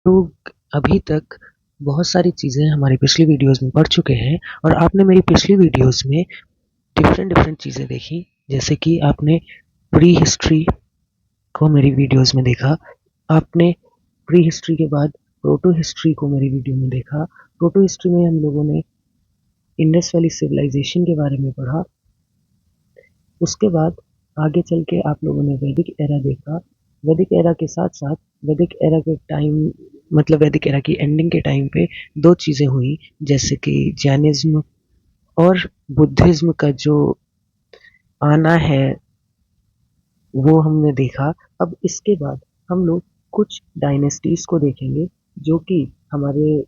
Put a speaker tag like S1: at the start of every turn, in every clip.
S1: लोग अभी तक बहुत सारी चीज़ें हमारी पिछली वीडियोस में पढ़ चुके हैं और आपने मेरी पिछली वीडियोस में डिफरेंट डिफरेंट चीज़ें देखी, जैसे कि आपने प्री हिस्ट्री को मेरी वीडियोस में देखा। आपने प्री हिस्ट्री के बाद प्रोटो हिस्ट्री को मेरी वीडियो में देखा। प्रोटो हिस्ट्री में हम लोगों ने इंडस वैली सिविलाइजेशन के बारे में पढ़ा। उसके बाद आगे चल के आप लोगों ने वैदिक एरा देखा। वैदिक एरा के साथ साथ वैदिक एरा के टाइम मतलब वैदिक एरा की एंडिंग के टाइम पे दो चीज़ें हुई, जैसे कि जैनिज्म और बुद्धिज्म का जो आना है वो हमने देखा। अब इसके बाद हम लोग कुछ डायनेस्टीज को देखेंगे जो कि हमारे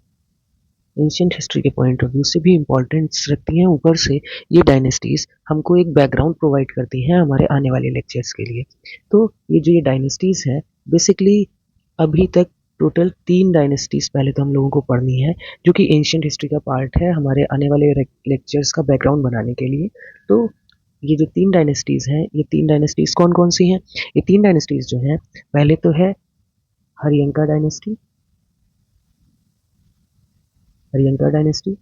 S1: एंशियंट हिस्ट्री के पॉइंट ऑफ व्यू से भी इम्पोर्टेंस रखती हैं। ऊपर से ये डायनेस्टीज हमको एक बैकग्राउंड प्रोवाइड करती हैं हमारे आने वाले लेक्चर्स के लिए। तो ये जो ये डायनेस्टीज हैं, बेसिकली अभी तक टोटल 3 डायनेस्टीज पहले तो हम लोगों को पढ़नी है, जो कि एंशियंट हिस्ट्री का पार्ट है हमारे आने वाले लेक्चर्स का बैकग्राउंड बनाने के लिए। तो ये जो 3 डायनेस्टीज हैं, ये 3 डायनेस्टीज कौन कौन सी हैं? ये 3 डायनेस्टीज जो हैं, पहले तो है हरियंका डायनेस्टी। हरियंका डायनेस्टी।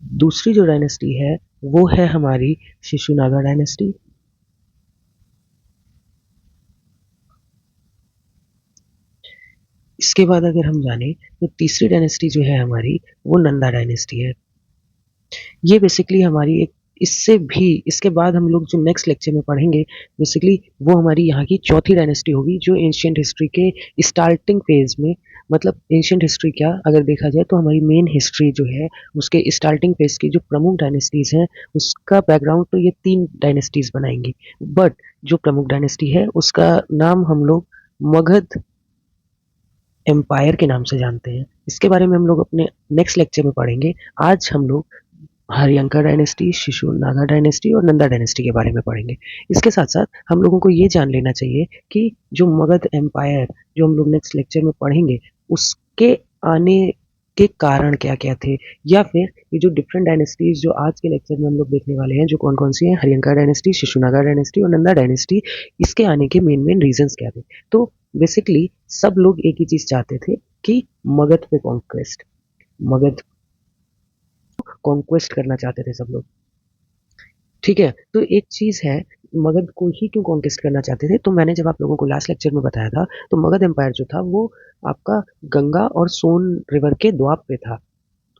S1: दूसरी जो डायनेस्टी है वो है हमारी शिशुनागा डायनेस्टी। इसके बाद अगर हम जाने तो तीसरी डायनेस्टी जो है हमारी वो नंदा डायनेस्टी है। ये बेसिकली हमारी एक इससे भी इसके बाद हम लोग जो नेक्स्ट लेक्चर में पढ़ेंगे बेसिकली वो हमारी यहाँ की चौथी डायनेस्टी होगी, जो एंशियंट हिस्ट्री के स्टार्टिंग फेज में, मतलब एंशियंट हिस्ट्री क्या अगर देखा जाए तो हमारी मेन हिस्ट्री जो है उसके स्टार्टिंग फेज की जो प्रमुख डायनेस्टीज हैं उसका बैकग्राउंड तो ये 3 डायनेस्टीज बनाएंगी। बट जो प्रमुख डायनेस्टी है उसका नाम हम लोग मगध एम्पायर के नाम से जानते हैं। इसके बारे में हम लोग अपने नेक्स्ट लेक्चर में पढ़ेंगे। आज हम लोग हरियंका डायनेस्टी, शिशुनागा डायनेस्टी और नंदा डायनेस्टी के बारे में पढ़ेंगे। इसके साथ साथ हम लोगों को ये जान लेना चाहिए कि जो मगध एम्पायर जो हम लोग नेक्स्ट लेक्चर में पढ़ेंगे उसके आने के कारण क्या क्या थे, या फिर ये जो डिफरेंट डायनेस्टीज जो आज के लेक्चर में हम लोग देखने वाले हैं जो कौन कौन सी हैं, हरियंका डायनेस्टी, शिशुनागा डायनेस्टी और नंदा डायनेस्टी, इसके आने के मेन मेन रीजंस क्या थे। तो बेसिकली सब लोग एक ही चीज चाहते थे कि मगध पे कॉन्क्वेस्ट, मगध कॉन्क्वेस्ट करना चाहते थे सब लोग। ठीक है, तो एक चीज है, मगध को ही क्यों कॉन्क्वेस्ट करना चाहते थे? तो मैंने जब आप लोगों को लास्ट लेक्चर में बताया था तो मगध एम्पायर जो था वो आपका गंगा और सोन रिवर के द्वाप पे था,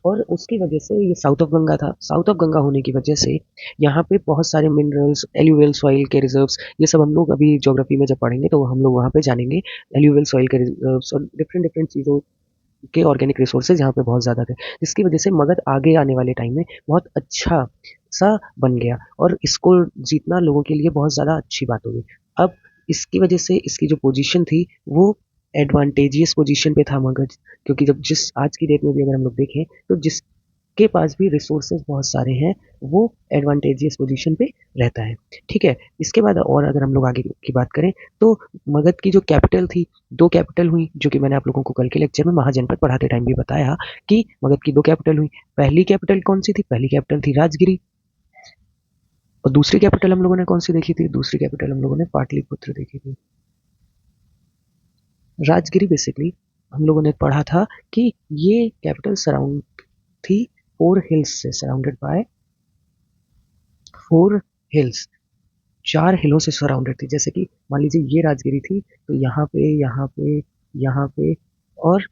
S1: और उसकी वजह से ये साउथ ऑफ गंगा था। साउथ ऑफ गंगा होने की वजह से यहाँ पे बहुत सारे मिनरल्स, एल्यूवियल सॉइल के रिजर्व्स, ये सब हम लोग अभी ज्योग्राफी में जब पढ़ेंगे तो हम लोग वहाँ पे जानेंगे। एल्यूवियल सॉइल के रिजर्व्स और डिफरेंट डिफरेंट चीज़ों के ऑर्गेनिक रिसोर्सेज यहाँ पे बहुत ज़्यादा थे, जिसकी वजह से मगध आगे आने वाले टाइम में बहुत अच्छा सा बन गया और इसको जीतना लोगों के लिए बहुत ज़्यादा अच्छी बात होगी। अब इसकी वजह से इसकी जो पोजीशन थी वो एडवांटेजियस पोजीशन पे था मगध, क्योंकि जब जिस आज की डेट में भी अगर हम लोग देखें तो जिस के पास भी रिसोर्सेज बहुत सारे हैं वो एडवांटेजियस पोजीशन पे रहता है। ठीक है, इसके बाद और अगर हम लोग आगे की बात करें तो मगध की जो कैपिटल थी, दो कैपिटल हुई, जो कि मैंने आप लोगों को कल के लेक्चर में महाजनपद पढ़ाते टाइम भी बताया कि मगध की दो कैपिटल हुई। पहली कैपिटल कौन सी थी? पहली कैपिटल थी राजगिरी। और दूसरी कैपिटल हम लोगों ने कौन सी देखी थी? दूसरी कैपिटल हम लोगों ने पाटलिपुत्र देखी थी। राजगिरी बेसिकली हम लोगों ने पढ़ा था कि ये कैपिटल सराउंड थी 4 हिल्स से, सराउंडेड बाय 4 हिल्स, 4 हिलों से सराउंडेड थी। जैसे कि मान लीजिए ये राजगिरी थी तो यहाँ पे, यहाँ पे, यहाँ पे और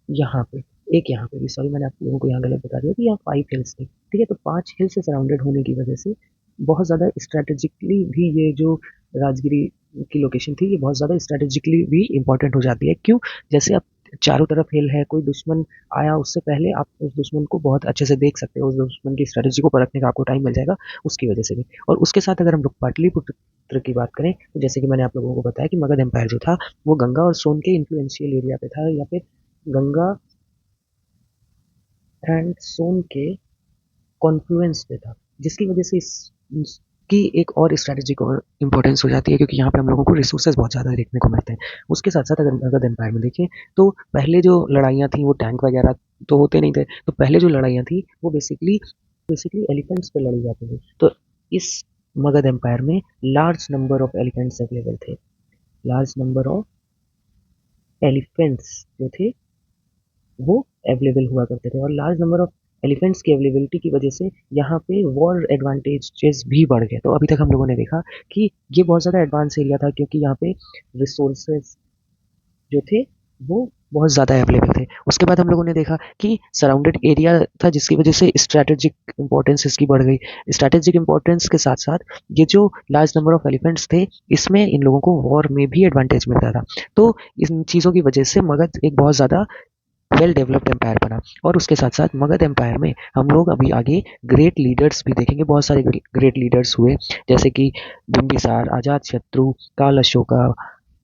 S1: यहाँ पे, एक यहाँ पे भी, सॉरी मैंने आप लोगों को यहाँ गलत बता दिया कि यहाँ 5 हिल्स थे। ठीक है, तो 5 हिल से सराउंडेड होने की वजह से बहुत ज़्यादा स्ट्रेटेजिकली भी ये जो राजगिरी की लोकेशन थी ये बहुत ज़्यादा स्ट्रेटेजिकली भी इंपॉर्टेंट हो जाती है। क्यों? जैसे अब चारों तरफ हिल है, कोई दुश्मन आया उससे पहले आप उस दुश्मन को बहुत अच्छे से देख सकते हो, उस दुश्मन की स्ट्रेटेजी को परखने का आपको टाइम मिल जाएगा उसकी वजह से भी। और उसके साथ अगर हम लोग पाटलिपुत्र की बात करें तो जैसे कि मैंने आप लोगों को बताया कि मगध एम्पायर जो था वो गंगा और सोन के इन्फ्लुएंशियल एरिया पे था, या फिर गंगा एंड सोन के कॉन्फ्लुएंस पे था, जिसकी वजह से इसकी एक और स्ट्रैटेजिक और इम्पोर्टेंस हो जाती है, क्योंकि यहाँ पे हम लोगों को रिसोर्सेज बहुत ज़्यादा देखने को मिलते हैं। उसके साथ साथ अगर मगध एम्पायर में देखें तो पहले जो लड़ाइयाँ थी वो टैंक वगैरह तो होते नहीं थे, तो पहले जो लड़ाइयाँ थी वो बेसिकली बेसिकली एलिफेंट्स पे लड़ी जाती थी। तो इस मगध एम्पायर में large number of elephants available थे, लार्ज नंबर ऑफ एलिफेंट्स जो थे वो अवेलेबल हुआ करते थे, और लार्ज नंबर ऑफ एलिफेंट्स की अवेलेबिलिटी की वजह से यहाँ पे वॉर एडवांटेजेस भी बढ़ गए। तो अभी तक हम लोगों ने देखा कि ये बहुत ज़्यादा एडवांस एरिया था, क्योंकि यहाँ पे रिसोर्सेज जो थे वो बहुत ज़्यादा अवेलेबल थे। उसके बाद हम लोगों ने देखा कि सराउंडेड एरिया था, जिसकी वजह से स्ट्रैटेजिक इंपॉर्टेंस इसकी बढ़ गई। स्ट्रैटेजिक इंपॉर्टेंस के साथ साथ ये जो लार्ज नंबर ऑफ एलिफेंट्स थे, इसमें इन लोगों को वॉर में भी एडवांटेज मिलता था। तो इन चीज़ों की वजह से मगध एक बहुत ज़्यादा वेल डेवलप्ड एम्पायर बना। और उसके साथ साथ मगध एम्पायर में हम लोग अभी आगे ग्रेट लीडर्स भी देखेंगे। बहुत सारे ग्रेट लीडर्स हुए, जैसे कि बिंबिसार, अजातशत्रु, काल अशोका,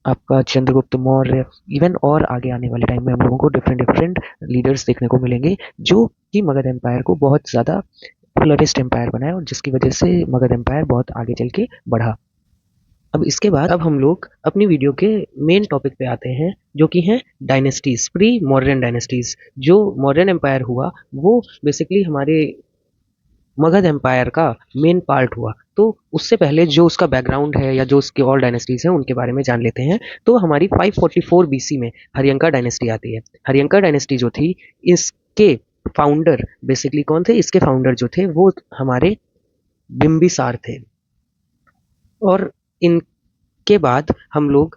S1: आपका चंद्रगुप्त मौर्य, इवन और आगे आने वाले टाइम में हम लोगों को डिफरेंट डिफरेंट लीडर्स देखने को मिलेंगे, जो कि मगध एम्पायर को बहुत ज़्यादा फ्लरिश्ड एम्पायर बनाए, और जिसकी वजह से मगध एम्पायर बहुत आगे चल के बढ़ा। अब इसके बाद अब हम लोग अपनी वीडियो के मेन टॉपिक पे आते हैं, जो कि हैं डायनेस्टीज, प्री मौर्यन डायनेस्टीज। जो मौर्यन एम्पायर हुआ वो बेसिकली हमारे मगध एम्पायर का मेन पार्ट हुआ। तो उससे पहले जो उसका बैकग्राउंड है या जो उसके और डायनेस्टीज हैं उनके बारे में जान लेते हैं। तो हमारी 544 बीसी में हरियंका डायनेस्टी आती है। हरियंका डायनेस्टी जो थी, इसके फाउंडर बेसिकली कौन थे? इसके फाउंडर जो थे वो हमारे बिम्बिसार थे। और इनके बाद हम लोग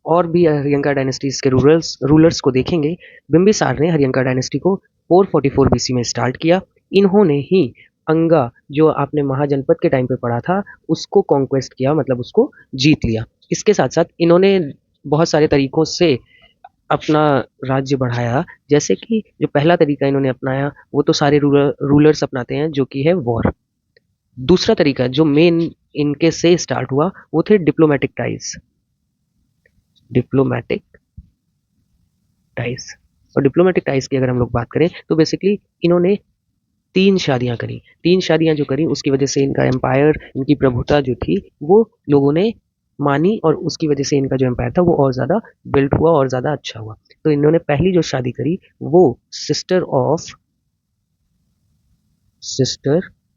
S1: और भी हरियंका डायनेस्टीज के रूलर्स को देखेंगे। बिम्बिसार ने हरियंका डायनेस्टी को 444 बीसी में स्टार्ट किया। इन्होंने ही अंगा, जो आपने महाजनपद के टाइम पे पढ़ा था, उसको कॉन्क्वेस्ट किया, मतलब उसको जीत लिया। इसके साथ साथ इन्होंने बहुत सारे तरीकों से अपना राज्य बढ़ाया। जैसे कि जो पहला तरीका इन्होंने अपनाया वो तो सारे रूलर्स अपनाते हैं, जो कि है वॉर। दूसरा तरीका जो मेन इनके से स्टार्ट हुआ वो थे डिप्लोमेटिक टाइज। डिप्लोमेटिक टाइज और डिप्लोमेटिक टाइज की अगर हम लोग बात करें तो बेसिकली इन्होंने 3 शादियां करी। 3 शादियां जो करी उसकी वजह से इनका एम्पायर, इनकी प्रभुता जो थी वो लोगों ने मानी, और उसकी वजह से इनका जो एम्पायर था वो और ज़्यादा बिल्ड हुआ और ज़्यादा अच्छा हुआ। तो इन्होंने पहली जो शादी करी वो सिस्टर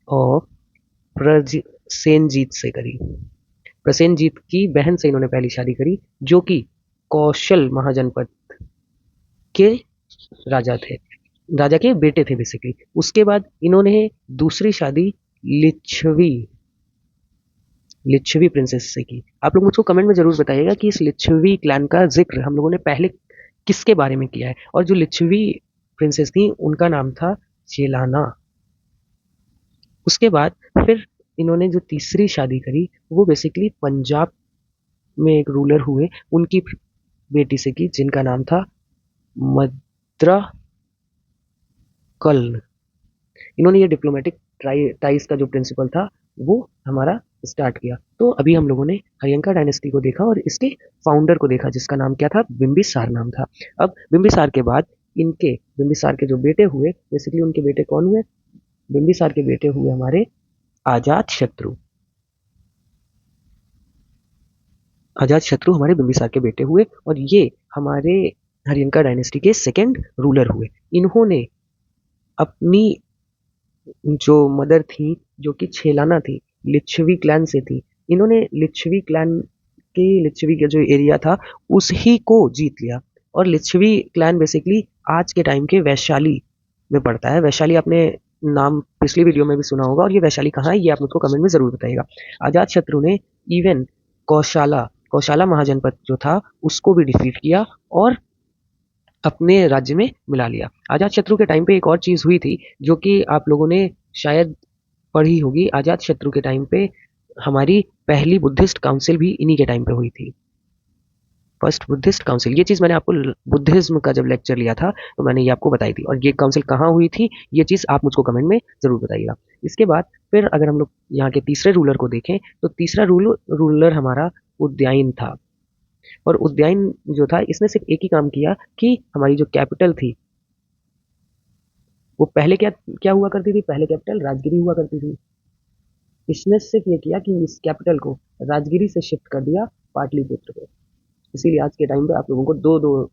S1: ऑफ प्रसेनजीत से करी। प्रसेनजीत की बहन से इन्होंने पहली शादी करी, जो कि कौशल महाजनपद के राजा थे, राजा के बेटे थे बेसिकली। उसके बाद इन्होंने दूसरी शादी लिच्छवी लिच्छवी प्रिंसेस से की। आप लोग मुझको कमेंट में जरूर बताइएगा कि इस लिच्छवी क्लैन का जिक्र हम लोगों ने पहले किसके बारे में किया है। और जो लिच्छवी प्रिंसेस थी उनका नाम था चेलाना। उसके बाद फिर इन्होंने जो तीसरी शादी करी वो बेसिकली पंजाब में एक रूलर हुए उनकी बेटी से की, जिनका नाम था मद्रा कल्न। इन्होंने ये डिप्लोमेटिक टाइज का जो प्रिंसिपल था वो हमारा स्टार्ट किया। तो अभी हम लोगों ने हरियंका डायनेस्टी को देखा और इसके फाउंडर को देखा, जिसका नाम क्या था? बिम्बिसार नाम था। अब बिम्बिसार के बाद बिम्बिसार के जो बेटे हुए, बेसिकली उनके बेटे कौन हुए? बिम्बिसार के बेटे हुए हमारे अजात शत्रु। अजात शत्रु हमारे बिम्बिसार के बेटे हुए, और ये हमारे हरियंका डायनेस्टी के सेकेंड रूलर हुए। इन्होंने अपनी जो मदर थी, जो कि छेलाना थी, लिच्छवी क्लैन से थी, इन्होंने लिच्छवी का जो एरिया था उसी को जीत लिया। और लिच्छवी क्लैन बेसिकली आज के टाइम के वैशाली में पड़ता है। वैशाली आपने नाम पिछली वीडियो में भी सुना होगा, और ये वैशाली कहाँ है ये आप मुझको कमेंट में जरूर बताइएगा। अजात शत्रु ने इवन कौशाला महाजनपद जो था उसको भी डिफीट किया और अपने राज्य में मिला लिया। अजातशत्रु के टाइम पे एक और चीज़ हुई थी जो कि आप लोगों ने शायद पढ़ी होगी। अजातशत्रु के टाइम पे हमारी पहली बुद्धिस्ट काउंसिल भी इन्हीं के टाइम पे हुई थी, फर्स्ट बुद्धिस्ट काउंसिल। ये चीज़ मैंने आपको बुद्धिज्म का जब लेक्चर लिया था तो मैंने ये आपको बताई थी, और ये काउंसिल कहाँ हुई थी ये चीज़ आप मुझको कमेंट में ज़रूर बताइएगा। इसके बाद फिर अगर हम लोग यहाँ के तीसरे रूलर को देखें तो तीसरा रूलर हमारा उदयन था। और उदयन जो था इसने सिर्फ एक ही काम किया कि हमारी जो कैपिटल थी वो पहले क्या क्या हुआ करती थी? पहले कैपिटल राजगिरी हुआ करती थी। इसने सिर्फ ये किया कि इस कैपिटल को राजगिरी से शिफ्ट कर दिया पाटलिपुत्र पे। इसीलिए आज के टाइम पे आप लोगों को दो दो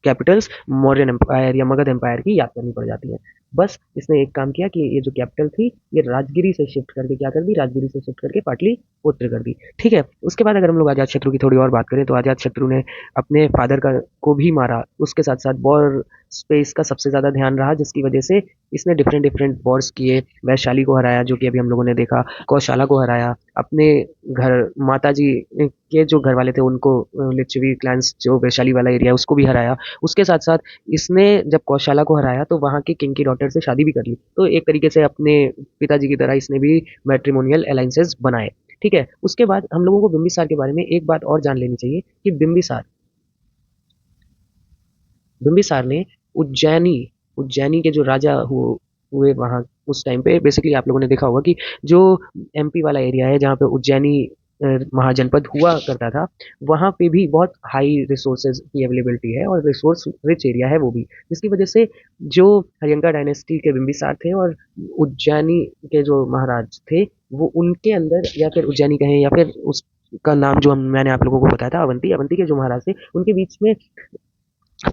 S1: कैपिटल्स मौर्यन एम्पायर या मगध एम्पायर की याद करनी पड़ जाती है। बस इसने एक काम किया कि ये जो कैपिटल थी ये राजगिरी से शिफ्ट करके क्या कर दी, राजगिरी से शिफ्ट करके पाटलिपुत्र कर दी। ठीक है, उसके बाद अगर हम लोग अजातशत्रु की थोड़ी और बात करें तो अजातशत्रु ने अपने फादर का को भी मारा, उसके साथ साथ वॉर स्पेस का सबसे ज्यादा ध्यान रहा, जिसकी वजह से इसने डिफरेंट डिफरेंट वॉर्स किए। वैशाली को हराया जो कि अभी हम लोगों ने देखा, कौशाला को हराया, अपने घर माता जी के जो घर वाले थे उनको, लिच्छवी क्लैंस जो वैशाली वाला एरिया है उसको भी हराया। उसके साथ साथ इसने जब कौशाला को हराया तो वहाँ के किंग की डॉटर से शादी भी कर ली, तो एक तरीके से अपने पिताजी की तरह इसने भी मैट्रिमोनियल अलायंसेस बनाए। ठीक है, उसके बाद हम लोगों को बिम्बिसार के बारे में एक बात और जान लेनी चाहिए कि बिम्बिसार बिम्बिसार ने उज्जैनी उज्जैनी के जो राजा हुए वहाँ उस टाइम पे, बेसिकली आप लोगों ने देखा होगा कि जो एमपी वाला एरिया है जहाँ पे उज्जैनी महाजनपद हुआ करता था, वहाँ पे भी बहुत हाई रिसोर्सेज की अवेलेबिलिटी है और रिसोर्स रिच एरिया है वो भी, जिसकी वजह से जो हरियंका डायनेस्टी के बिम्बिसार थे और उज्जैनी के जो महाराज थे, वो उनके अंदर, या फिर उज्जैनी कहें या फिर उसका नाम जो मैंने आप लोगों को बताया था अवंती, अवंती के जो महाराज थे उनके बीच में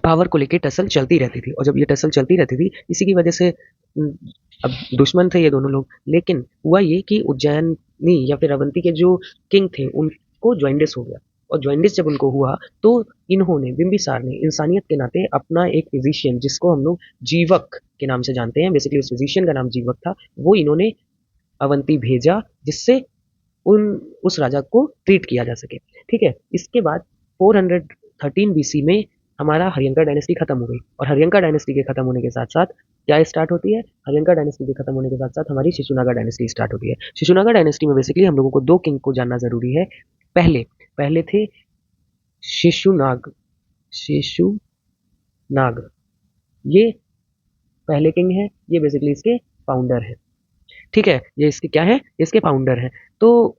S1: पावर को लेके टसल चलती रहती थी। और जब ये टसल चलती रहती थी इसी की वजह से अब दुश्मन थे ये दोनों लोग, लेकिन हुआ ये कि उज्जैनी या फिर अवंती के जो किंग थे उनको ज्वाइंडिस हो गया, और ज्वाइंडिस जब उनको हुआ तो इन्होंने, बिम्बिसार ने इंसानियत के नाते अपना एक फिजिशियन जिसको हम लोग जीवक के नाम से जानते हैं, बेसिकली उस फिजिशियन का नाम जीवक था, वो इन्होंने अवंती भेजा जिससे उन उस राजा को ट्रीट किया जा सके। ठीक है, इसके बाद 413 बीसी में हमारा हरियंका डायनेस्टी खत्म हो गई, और हरियंका डायनेस्टी के खत्म होने के साथ साथ क्या स्टार्ट होती है, हरियंका डायनेस्टी के खत्म होने के साथ साथ हमारी शिशुनागा डायनेस्टी स्टार्ट होती है। शिशुनागा डायनेस्टी में बेसिकली हम लोगों को दो किंग को जानना जरूरी है। पहले पहले थे शिशुनाग शिशुनाग, ये पहले किंग है, ये बेसिकली इसके फाउंडर है। ठीक है, ये इसके क्या है, इसके फाउंडर है। तो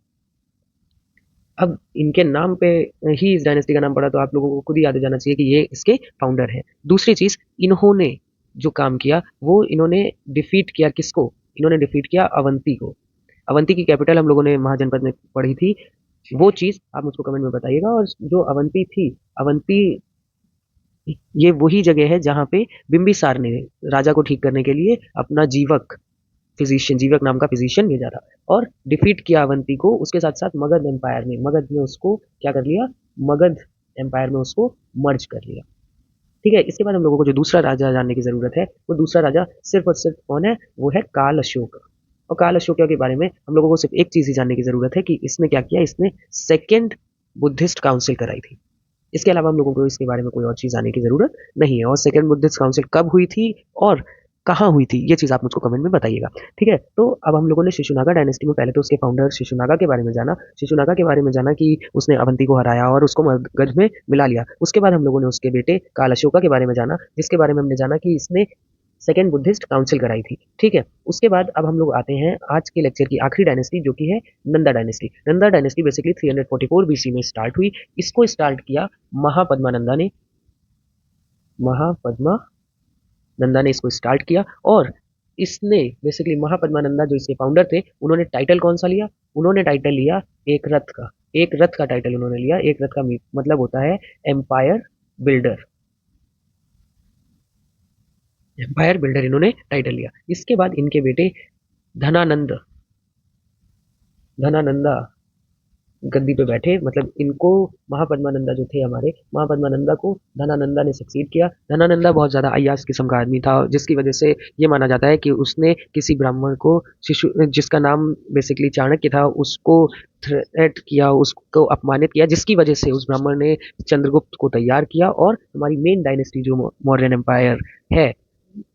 S1: अब इनके नाम पे ही इस डायनेस्टी का नाम पड़ा, तो आप लोगों को खुद ही याद हो जाना चाहिए कि ये इसके फाउंडर हैं। दूसरी चीज, इन्होंने जो काम किया वो इन्होंने डिफीट किया किसको, इन्होंने डिफीट किया अवंती को। अवंती की कैपिटल हम लोगों ने महाजनपद में पढ़ी थी, वो चीज आप मुझको कमेंट में बताइएगा। और जो अवंती थी, अवंती ये वही जगह है जहाँ पे बिम्बिसार ने राजा को ठीक करने के लिए अपना जीवक नाम का फिजिशियन भेजा था, और डिफीट किया अवंती को। उसके साथ साथ मगध में उसको क्या कर लिया, मगध एम्पायर में उसको मर्ज कर लिया। ठीक है, इसके बाद हम लोगों को जो दूसरा राजा जानने की जरूरत है, वो दूसरा राजा सिर्फ और सिर्फ कौन है, वो है काल अशोक। और काल अशोक के बारे में हम लोगों को सिर्फ एक चीज ही जानने की जरूरत है कि इसने क्या किया, इसने सेकेंड बुद्धिस्ट काउंसिल कराई थी। इसके अलावा हम लोगों को इसके बारे में कोई और चीज जानने की जरूरत नहीं है। और सेकेंड बुद्धिस्ट काउंसिल कब हुई थी और कहाँ हुई थी, ये चीज आप मुझको कमेंट में बताइएगा। ठीक है, तो अब हम लोगों ने शिशुनागा डायनेस्टी में पहले तो उसके फाउंडर शिशुनागा के बारे में जाना, शिशुनागा के बारे में जाना कि उसने अवंती को हराया और उसको मगध में मिला लिया। उसके बाद हम लोगों ने उसके बेटे काल अशोका के बारे में जाना, जिसके बारे में हमने जाना कि इसने सेकेंड बुद्धिस्ट काउंसिल कराई थी। ठीक है, उसके बाद अब हम लोग आते हैं आज के लेक्चर की आखिरी डायनेस्टी जो कि है Nanda dynasty. Nanda dynasty basically 344 BC में स्टार्ट हुई। इसको स्टार्ट किया महापद्मानंदा ने, महापद्मा नंदा ने इसको स्टार्ट किया। और इसने बेसिकली महापद्मानंदा जो इसके फाउंडर थे, उन्होंने टाइटल कौन सा लिया, उन्होंने टाइटल लिया एक रथ का। एक रथ का टाइटल उन्होंने लिया। एक रथ का मतलब होता है एम्पायर बिल्डर। एम्पायर बिल्डर इन्होंने टाइटल लिया। इसके बाद इनके बेटे धनानंद धनानंदा गद्दी पे बैठे, मतलब इनको महापद्मानंदा जो थे हमारे, महापद्मानंदा को धनानंदा ने सक्सीड किया। धनानंदा बहुत ज़्यादा अय्याश किस्म का आदमी था, जिसकी वजह से ये माना जाता है कि उसने किसी ब्राह्मण को, शिशु जिसका नाम बेसिकली चाणक्य था, उसको थ्रेट किया, उसको अपमानित किया, जिसकी वजह से उस ब्राह्मण ने चंद्रगुप्त को तैयार किया और हमारी मेन डायनेस्टी जो मौर्यन एम्पायर है,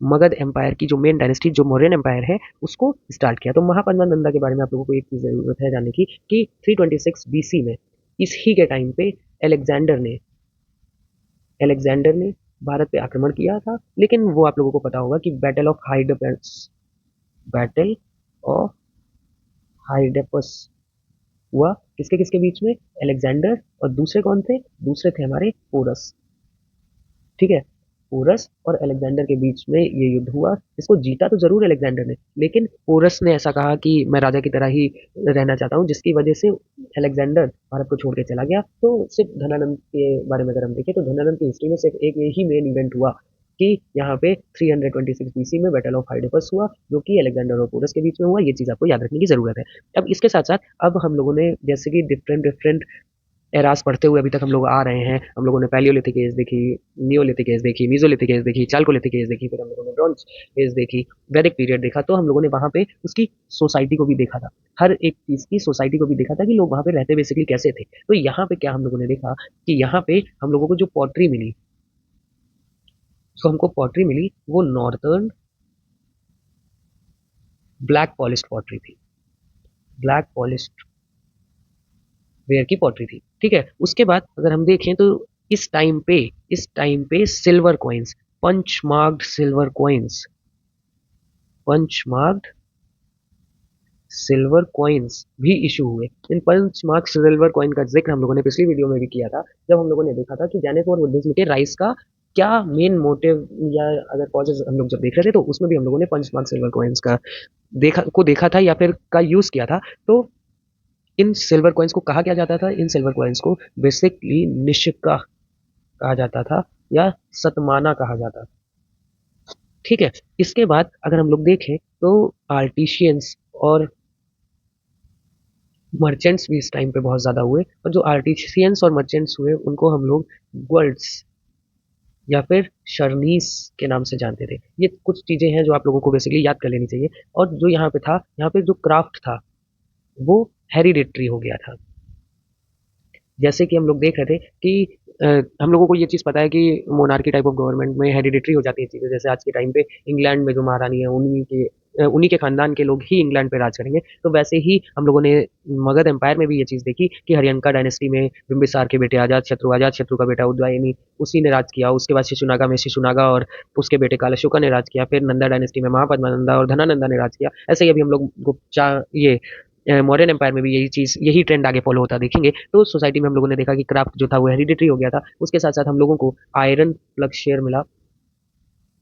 S1: मगध एम्पायर की जो मेन डायनेस्टी जो मौर्यन एम्पायर है, उसको स्टार्ट किया। तो महापद्मानंदा के बारे में आप लोगों को एक चीज जरूरत है जानने की कि 326 बीसी में इसी के टाइम पे अलेक्जेंडर ने भारत पे आक्रमण किया था। लेकिन वो आप लोगों को पता होगा कि बैटल ऑफ हाइडेपस हुआ किसके किसके बीच में, अलेक्जेंडर और दूसरे कौन थे, दूसरे थे हमारे पोरस। ठीक है, पोरस और अलेक्जेंडर के बीच में ये युद्ध हुआ। इसको जीता तो जरूर अलेक्जेंडर ने, लेकिन पोरस ने ऐसा कहा कि मैं राजा की तरह ही रहना चाहता हूँ, जिसकी वजह से अलेक्जेंडर भारत को छोड़ के चला गया। तो सिर्फ धनानंद के बारे में अगर हम देखें तो धनानंद की हिस्ट्री में सिर्फ एक ही मेन इवेंट हुआ कि यहाँ पे 326 BC में बैटल ऑफ हाइडेपस हुआ, जो कि अलेक्जेंडर और पोरस के बीच में हुआ। ये चीज़ आपको याद रखने की ज़रूरत है। अब इसके साथ-साथ अब हम लोगों ने जैसे कि डिफरेंट एरास पढ़ते हुए अभी तक हम लोग आ रहे हैं। हम लोगों ने पैलियोलिथिक एज देखी, नियोलिथिक एज देखी, मीज़ोलिथिक एज देखी, चाल्कोलिथिक एज देखी, फिर हम लोगों ने ब्रॉन्ज एज देखी, वैदिक पीरियड देखा। तो हम लोगों ने वहाँ पे उसकी सोसाइटी को भी देखा था। हर एक चीज़ की सोसाइटी को भी देखा था कि लोग वहाँ पे रहते बेसिकली कैसे थे। तो यहाँ पे क्या हम लोगों ने देखा कि यहाँ पे हम लोगों को जो पॉटरी मिली, जो हमको पॉटरी मिली वो नॉर्दर्न ब्लैक पॉलिश्ड पॉटरी थी। ब्लैक पॉलिश्ड वेयर की पॉटरी थी। ठीक है, उसके बाद अगर हम देखें तो इस टाइम पे silver coins, punch marked silver coins, punch marked silver coins भी इशू हुए। इन पंच मार्क सिल्वर कॉइन का जिक्र हम लोगों ने पिछली वीडियो में भी किया था, जब हम लोगों ने देखा था कि जैनिज्म और बुद्धिज्म के राइज का क्या मेन मोटिव या अगर कॉजेज हम लोग जब देख रहे थे, तो उसमें भी हम लोगों ने पंच मार्क सिल्वर कॉइन्स का देखा था या फिर का यूज किया था। तो इन सिल्वर कॉइन्स को कहा क्या जाता था? इन सिल्वर कॉइन्स को बेसिकली निशिका कहा जाता था या सतमाना कहा जाता था। ठीक है, इसके बाद अगर हम लोग देखें तो आर्टिशियंस और मर्चेंट्स भी इस टाइम पे बहुत ज़्यादा हुए, और जो आर्टिशियंस और मर्चेंट्स हुए उनको हम लोग वर्ल्ड्स या फिर शर्नीस के नाम से जानते थे। ये कुछ चीज़ें हैं जो आप लोगों को बेसिकली याद कर लेनी चाहिए। और जो यहाँ पे था, यहाँ पे जो क्राफ्ट था वो हेरिडिटरी हो गया था। जैसे कि हम लोग देख रहे थे कि हम लोगों को ये चीज़ पता है कि मोनार्की टाइप ऑफ गवर्नमेंट में हेरिडिटरी हो जाती है चीज़ें। जैसे आज के टाइम पे इंग्लैंड में जो महारानी है उन्हीं के खानदान के लोग ही इंग्लैंड पे राज करेंगे। तो वैसे ही हम लोगों ने मगध एम्पायर में भी ये चीज़ देखी कि हरियंका डायनेस्टी में बिम्बिसार के बेटे अजातशत्रु का बेटा उदयनी, उसी ने राज किया। उसके बाद शिशुनागा में शिशुनागा और उसके बेटे कालशोका ने राज किया। फिर नंदा डायनेस्टी में महापद्मानंदा और धनानंदा ने राज किया। ऐसे ही अभी हम लोग ये मौर्यन एम्पायर में भी यही ट्रेंड आगे फॉलो होता देखेंगे। तो सोसाइटी में हम लोगों ने देखा कि क्राफ्ट जो था वो हेरिडिटरी हो गया था। उसके साथ साथ हम लोगों को आयरन प्लग शेयर मिला,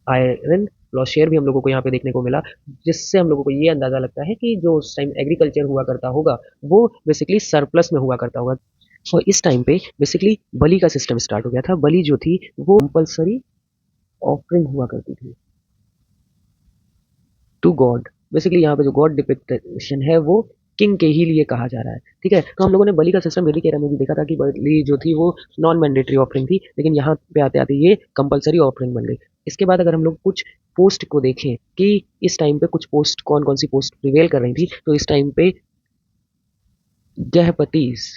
S1: आयरन प्लस शेयर भी हम लोगों को यहाँ पे देखने को मिला, जिससे हम लोगों को ये अंदाजा लगता है कि जो उस टाइम एग्रीकल्चर हुआ करता होगा वो बेसिकली सरप्लस में हुआ करता होगा। और इस टाइम पे बेसिकली बलि का सिस्टम स्टार्ट हो गया था। बलि जो थी वो कंपल्सरी ऑफरिंग हुआ करती थी टू गॉड। बेसिकली यहाँ पे जो गॉड डिपिक्टेशन है वो किंग के ही लिए कहा जा रहा है। ठीक है, तो हम लोगों ने बलि का सिस्टम वैदिक एरा में भी देखा था कि बलि जो थी वो नॉन मैंडेटरी ऑफरिंग थी, लेकिन यहाँ पे आते आते ये कंपलसरी ऑफरिंग बन गई। इसके बाद अगर हम लोग कुछ पोस्ट को देखें कि इस टाइम पे कुछ पोस्ट कौन कौन सी पोस्ट प्रिवेल कर रही थी, तो इस टाइम पे गृहपतिस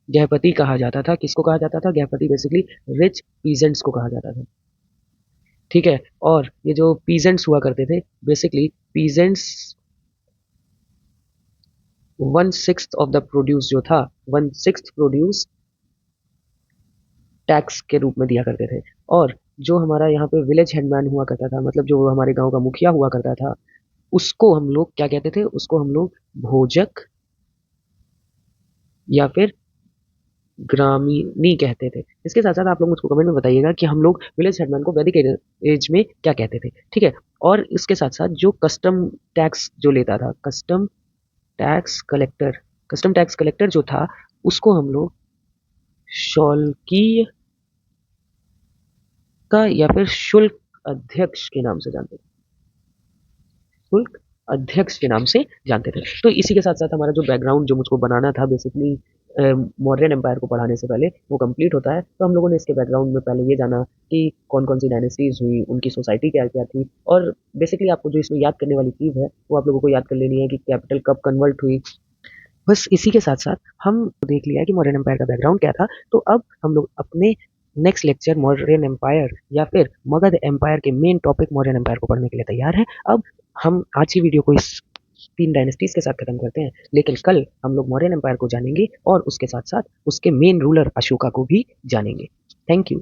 S1: गृहपति कहा जाता था। किसको कहा जाता था? गृहपति बेसिकली रिच पीजेंट्स को कहा जाता था। ठीक है, और ये जो पीजेंट्स हुआ करते थे basically peasants 1/6 of the produce जो था, 1/6 प्रोड्यूस टैक्स के रूप में दिया करते थे। और जो हमारा यहाँ पे विलेज हेडमैन हुआ करता था, मतलब जो हमारे गांव का मुखिया हुआ करता था, उसको हम लोग क्या कहते थे? उसको हम लोग भोजक या फिर ग्रामीणी कहते थे। इसके साथ साथ आप लोग मुझको कमेंट में बताइएगा कि हम लोग विलेज हेडमैन को वैदिक एज में क्या कहते थे। ठीक है, और इसके साथ साथ जो कस्टम टैक्स जो लेता था, कस्टम टैक्स कलेक्टर जो था, उसको हम लोग शौल्कीय का या फिर शुल्क अध्यक्ष के नाम से जानते थे। शुल्क अध्यक्ष के नाम से जानते थे। तो इसी के साथ साथ हमारा जो बैकग्राउंड जो मुझको बनाना था बेसिकली मौर्यन एम्पायर को पढ़ाने से पहले, वो कंप्लीट होता है। तो हम लोगों ने इसके बैकग्राउंड में पहले ये जाना कि कौन कौन सी डायनेस्टीज हुई, उनकी सोसाइटी क्या क्या थी, और बेसिकली आपको जो इसमें याद करने वाली चीज़ है वो आप लोगों को याद कर लेनी है कि कैपिटल कब कन्वर्ट हुई। बस इसी के साथ साथ हम देख लिया कि मौर्यन एम्पायर का बैकग्राउंड क्या था। तो अब हम लोग अपने नेक्स्ट लेक्चर मौर्यन एम्पायर या फिर मगध एम्पायर के मेन टॉपिक मौर्यन एम्पायर को पढ़ने के लिए तैयार हैं। अब हम आज की वीडियो को इस 3 डायनेस्टीज के साथ खत्म करते हैं, लेकिन कल हम लोग मौर्यन एम्पायर को जानेंगे और उसके साथ साथ उसके मेन रूलर अशोका को भी जानेंगे। Thank you.